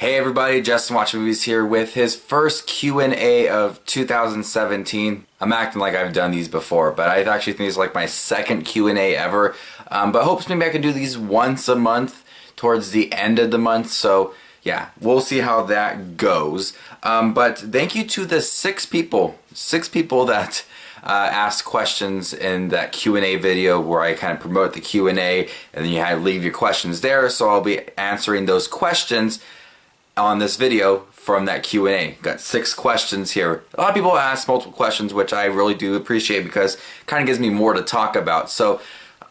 Hey everybody, Justin Watch Movies here with his first Q&A of 2017. I'm acting like I've done these before, but I actually think this is like my second Q&A ever. But hopes maybe I can do these once a month towards the end of the month, so yeah, we'll see how that goes. But thank you to the six people that asked questions in that Q&A video where I kind of promote the Q&A and then you had to leave your questions there, so I'll be answering those questions on this video from that Q&A. Got 6 questions here. A lot of people ask multiple questions, which I really do appreciate because it kind of gives me more to talk about. So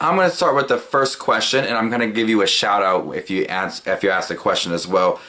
I'm going to start with the first question, and I'm going to give you a shout out if you ask the question as well.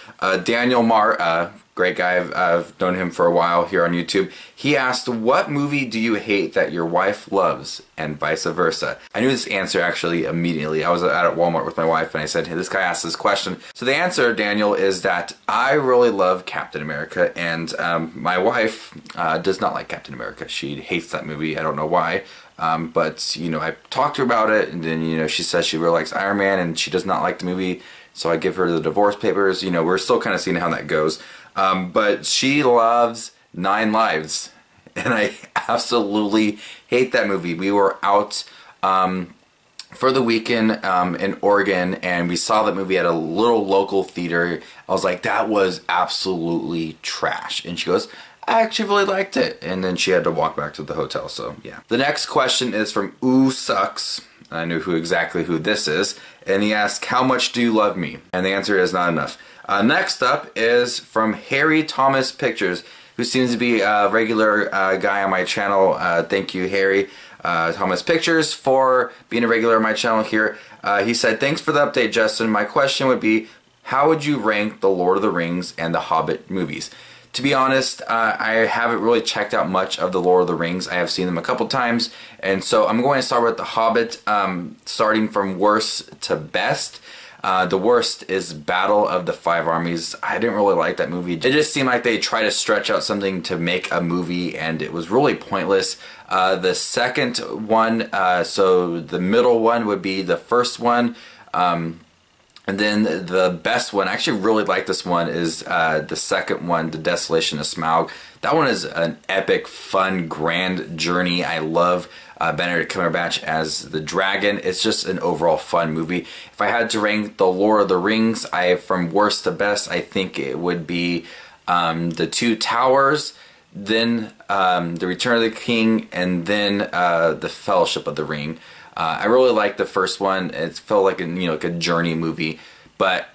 Daniel Marr, great guy, I've known him for a while here on YouTube. He asked, what movie do you hate that your wife loves, and vice versa? I knew this answer actually immediately. I was at Walmart with my wife and I said, hey, this guy asked this question. So the answer, Daniel, is that I really love Captain America, and my wife does not like Captain America. She hates that movie. I don't know why. But, you know, I talked to her about it, and then, you know, she says she really likes Iron Man and she does not like the movie. So I give her the divorce papers. You know, we're still kind of seeing how that goes. But she loves 9 Lives, and I absolutely hate that movie. We were out for the weekend in Oregon, and we saw that movie at a little local theater. I was like, that was absolutely trash. And she goes, I actually really liked it. And then she had to walk back to the hotel, so yeah. The next question is from Ooh Sucks. I knew exactly who this is. And he asked, how much do you love me? And the answer is not enough. Next up is from Harry Thomas Pictures, who seems to be a regular guy on my channel. Thank you, Harry Thomas Pictures, for being a regular on my channel here. He said, thanks for the update, Justin. My question would be, how would you rank the Lord of the Rings and the Hobbit movies? To be honest, I haven't really checked out much of the Lord of the Rings. I have seen them a couple times, and so I'm going to start with the Hobbit, starting from worst to best. The worst is Battle of the Five Armies. I didn't really like that movie. It just seemed like they tried to stretch out something to make a movie, and it was really pointless. The second one, so the middle one would be the first one. And then the best one, I actually really like this one, is the second one, The Desolation of Smaug. That one is an epic, fun, grand journey. I love Benedict Cumberbatch as the dragon. It's just an overall fun movie. If I had to rank the Lord of the Rings, from worst to best, I think it would be The Two Towers, then The Return of the King, and then The Fellowship of the Ring. I really liked the first one. It felt like like a journey movie, but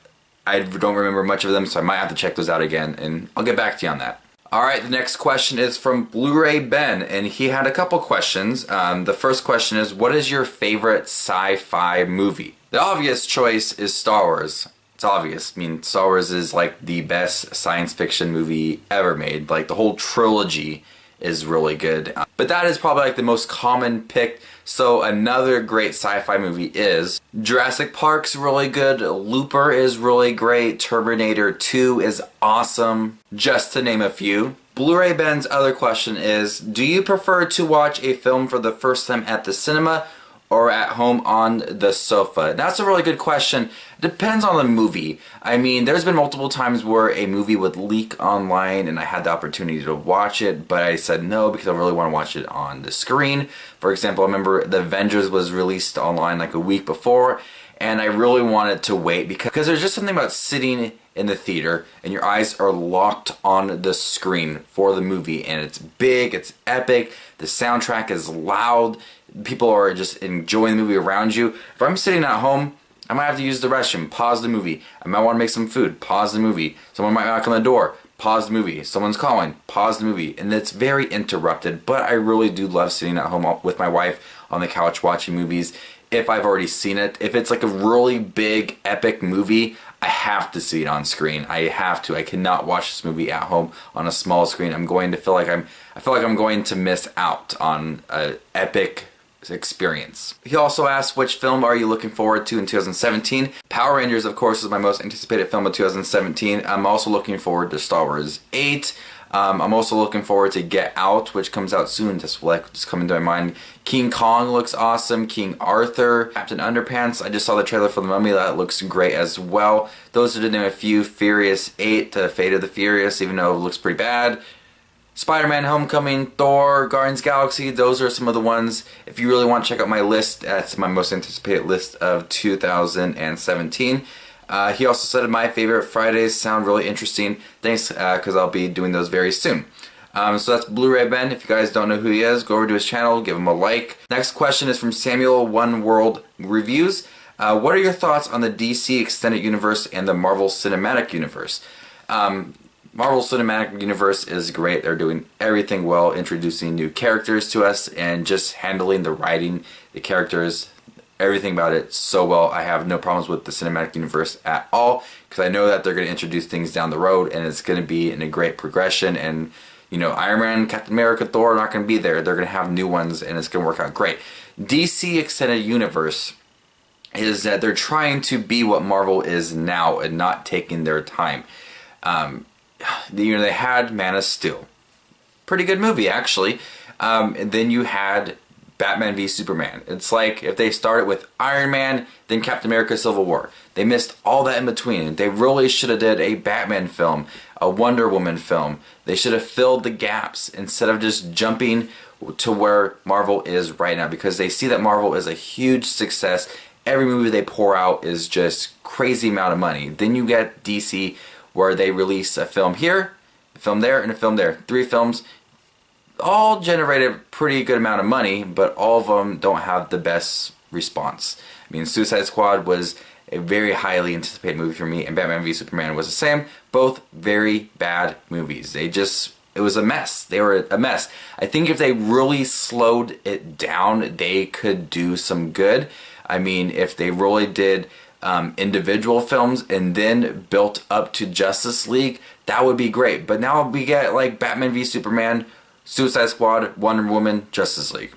I don't remember much of them, so I might have to check those out again, and I'll get back to you on that. Alright, the next question is from Blu-ray Ben, and he had a couple questions. The first question is, what is your favorite sci-fi movie? The obvious choice is Star Wars. It's obvious. I mean, Star Wars is like the best science fiction movie ever made. Like, the whole trilogy is really good. But that is probably like the most common pick. So another great sci-fi movie is Jurassic Park's really good, Looper is really great, Terminator 2 is awesome, just to name a few. Blu-ray Ben's other question is, do you prefer to watch a film for the first time at the cinema or at home on the sofa? That's a really good question. Depends on the movie. I mean, there's been multiple times where a movie would leak online and I had the opportunity to watch it, but I said no because I really want to watch it on the screen. For example, I remember The Avengers was released online like a week before, and I really wanted to wait because there's just something about sitting in the theater and your eyes are locked on the screen for the movie, and it's big, it's epic, the soundtrack is loud, people are just enjoying the movie around you. If I'm sitting at home, I might have to use the restroom, pause the movie. I might want to make some food, pause the movie. Someone might knock on the door, pause the movie. Someone's calling, pause the movie. And it's very interrupted, but I really do love sitting at home with my wife on the couch watching movies if I've already seen it. If it's like a really big, epic movie, I have to see it on screen. I have to. I cannot watch this movie at home on a small screen. I feel like I'm going to miss out on an epic experience. He also asked, which film are you looking forward to in 2017? Power Rangers, of course, is my most anticipated film of 2017. I'm also looking forward to Star Wars 8. I'm also looking forward to Get Out, which comes out soon. Just like just coming to my mind. King Kong looks awesome. King Arthur, Captain Underpants. I just saw the trailer for The Mummy. That looks great as well. Those are to name a few. Furious 8, Fate of the Furious, even though it looks pretty bad. Spider-Man Homecoming, Thor, Guardians of the Galaxy, those are some of the ones. If you really want to check out my list, that's my most anticipated list of 2017. He also said my favorite Fridays sound really interesting. Thanks, because I'll be doing those very soon. So that's Blu-ray Ben. If you guys don't know who he is, go over to his channel, give him a like. Next question is from Samuel One World Reviews. What are your thoughts on the DC Extended Universe and the Marvel Cinematic Universe? Marvel Cinematic Universe is great. They're doing everything well, introducing new characters to us and just handling the writing, the characters, everything about it so well. I have no problems with the Cinematic Universe at all because I know that they're going to introduce things down the road and it's going to be in a great progression. And, you know, Iron Man, Captain America, Thor are not going to be there. They're going to have new ones and it's going to work out great. DC Extended Universe is that they're trying to be what Marvel is now and not taking their time. You know, they had Man of Steel, pretty good movie actually, and then you had Batman v Superman. It's like if they started with Iron Man, then Captain America Civil War. They missed all that in between. They really should have did a Batman film, a Wonder Woman film. They should have filled the gaps instead of just jumping to where Marvel is right now, because they see that Marvel is a huge success. Every movie they pour out is just crazy amount of money. Then you get DC, where they release a film here, a film there, and a film there. 3 films, all generated a pretty good amount of money, but all of them don't have the best response. I mean, Suicide Squad was a very highly anticipated movie for me, and Batman v Superman was the same. Both very bad movies. It was a mess. They were a mess. I think if they really slowed it down, they could do some good. I mean, if they really did individual films and then built up to Justice League, that would be great. But now we get like Batman v Superman, Suicide Squad, Wonder Woman, Justice League.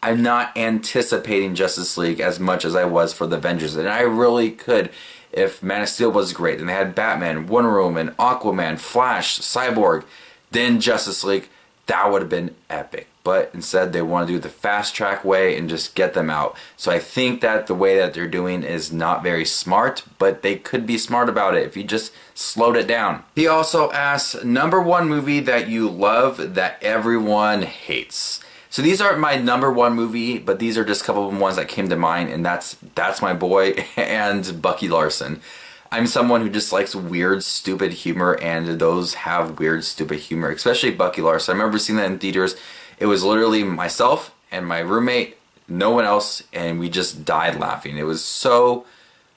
I'm not anticipating Justice League as much as I was for the Avengers, and I really could if Man of Steel was great and they had Batman, Wonder Woman, Aquaman, Flash, Cyborg, then Justice League. That would have been epic. But instead they want to do the fast track way and just get them out. So I think that the way that they're doing is not very smart, but they could be smart about it if you just slowed it down. He also asks, #1 movie that you love that everyone hates. So these aren't my #1 movie, but these are just a couple of ones that came to mind, and that's my boy and Bucky Larson. I'm someone who just likes weird, stupid humor, and those have weird, stupid humor, especially Bucky Larson. I remember seeing that in theaters. It was literally myself and my roommate, no one else, and we just died laughing. It was so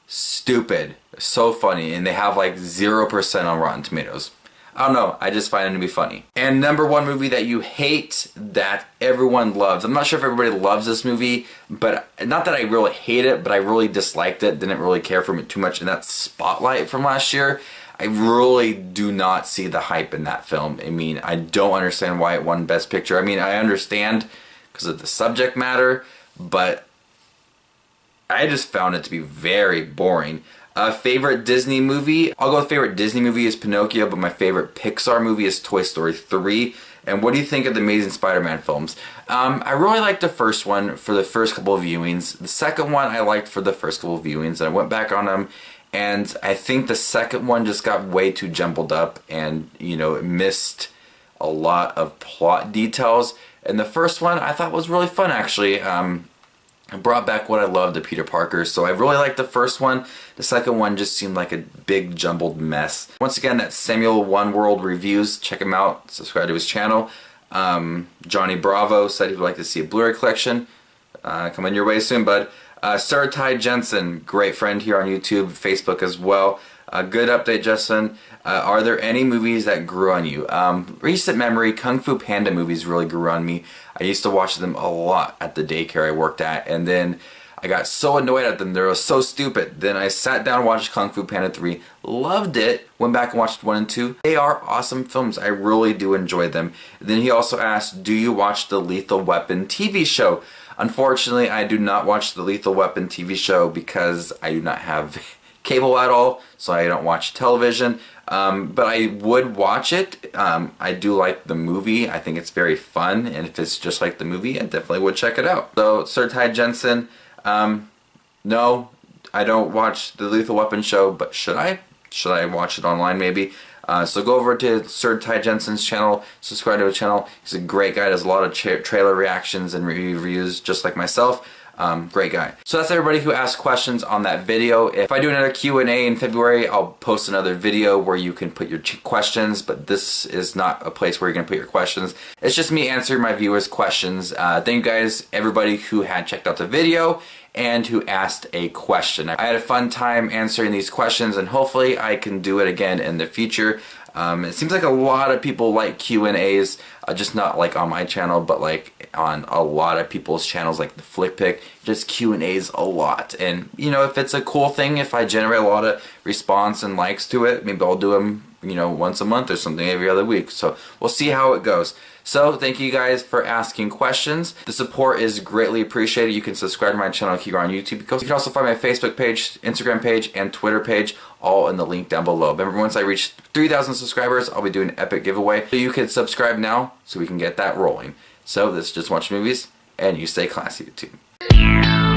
stupid, so funny, and they have like 0% on Rotten Tomatoes. I don't know, I just find it to be funny. And #1 movie that you hate that everyone loves. I'm not sure if everybody loves this movie, but not that I really hate it, but I really disliked it, didn't really care for it too much, and that's Spotlight from last year. I really do not see the hype in that film. I mean, I don't understand why it won Best Picture. I mean, I understand because of the subject matter, but I just found it to be very boring. Favorite Disney movie? I'll go with favorite Disney movie is Pinocchio, but my favorite Pixar movie is Toy Story 3. And what do you think of the Amazing Spider-Man films? I really liked the first one for the first couple of viewings. The second one I liked for the first couple of viewings, and I went back on them, and I think the second one just got way too jumbled up, and you know, it missed a lot of plot details. And the first one I thought was really fun actually. It brought back what I loved to Peter Parker, so I really liked the first one. The second one just seemed like a big jumbled mess. Once again, that's Samuel One World Reviews. Check him out, subscribe to his channel. Johnny Bravo said he would like to see a Blu-ray collection. Coming your way soon, bud. Sir Ty Jensen, great friend here on YouTube, Facebook as well. Good update, Justin. Are there any movies that grew on you? Recent memory, Kung Fu Panda movies really grew on me. I used to watch them a lot at the daycare I worked at, and then I got so annoyed at them. They were so stupid. Then I sat down and watched Kung Fu Panda 3, loved it, went back and watched 1 and 2. They are awesome films. I really do enjoy them. And then he also asked, do you watch the Lethal Weapon TV show? Unfortunately, I do not watch the Lethal Weapon TV show because I do not have cable at all, so I don't watch television. But I would watch it. I do like the movie. I think it's very fun, and if it's just like the movie, I definitely would check it out. So, Sir Ty Jensen, no, I don't watch the Lethal Weapon show, but should I? Should I watch it online maybe? So go over to Sir Ty Jensen's channel, subscribe to his channel. He's a great guy, does a lot of trailer reactions and reviews just like myself. Great guy. So that's everybody who asked questions on that video. If I do another Q&A in February, I'll post another video where you can put your questions, but this is not a place where you're going to put your questions. It's just me answering my viewers' questions. Thank you guys, everybody who had checked out the video and who asked a question. I had a fun time answering these questions, and hopefully I can do it again in the future. It seems like a lot of people like Q&As, just not like on my channel, but like on a lot of people's channels, like the Flick Pick, just Q&As a lot. And you know, if it's a cool thing, if I generate a lot of response and likes to it, maybe I'll do them, you know, once a month or something, every other week. So we'll see how it goes. So thank you guys for asking questions. The support is greatly appreciated. You can subscribe to my channel here on YouTube. You can also find my Facebook page, Instagram page, and Twitter page, all in the link down below. Remember, once I reach 3,000 subscribers, I'll be doing an epic giveaway. So you can subscribe now so we can get that rolling. So this is Just Watch Movies, and you stay classy, YouTube.